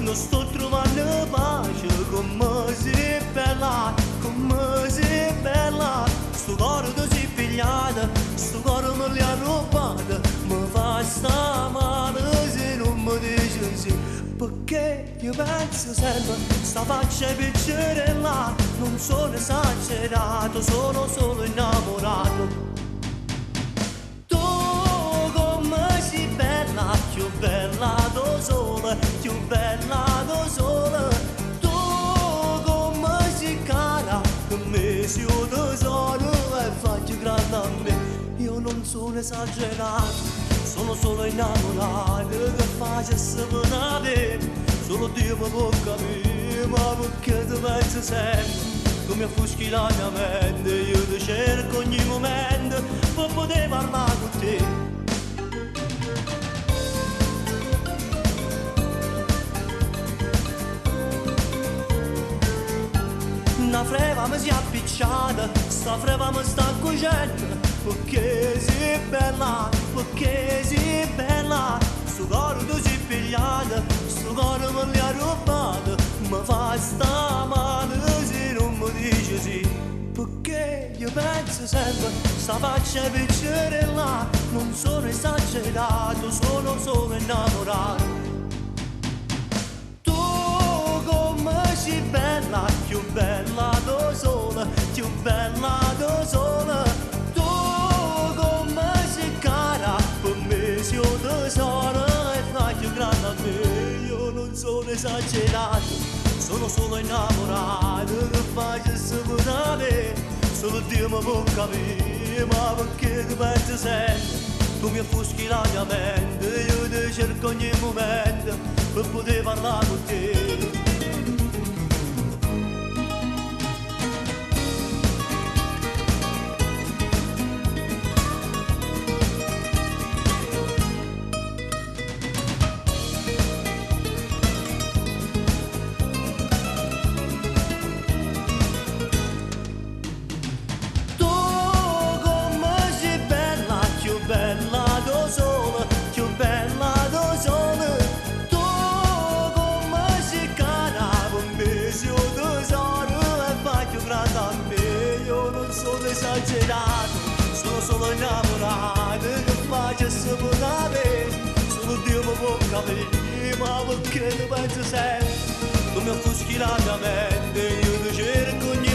non sto trovando pace, come sei bella, come sei bella, sto cuore che si pigliata, sto cuore me li ha rubato, mi fa sta male se non mi dici sì, perché io penso sempre, sta faccia piacere là, non sono esagerato, sono solo innamorato. Più bella do sole, più bella do sole, tu come sei cara, che mi sei un tesoro e fai grande a me. Io non sono esagerato, sono solo innamorato, che faccio se me ne solo Dio mi può capire, ma perché ti pensi sempre, che mi affuschi la mia mente, io ti cerco ogni momento per poter parlare con te. Una freva mi si è appicciata, sta freva mi sta cucendo, perché sei bella, perché sei bella, sto cuore tu sei pigliata, sto cuore me li ha rubato, mi fa sta male se non mi dici sì, perché io penso sempre, sta faccia piacere là, non sono esagerato, sono solo innamorato. Sei bella, più bella do sole, più bella do sole, tu come sei cara, per me sei un tesoro e fai più grande a me, io non sono esagerato, sono solo innamorato, che faccio sapere, solo Dio mi può capire, ma perché ti pensi sempre, tu mi affuschi la mia mente, io ti cerco ogni momento, per poter parlare con te. Esagerato, sono solo innamorato, che faccio sapere, solo Dio mi può capire, ma perché tu pensi sempre, tu mi affuschi la mia mente, io ti cerco ogni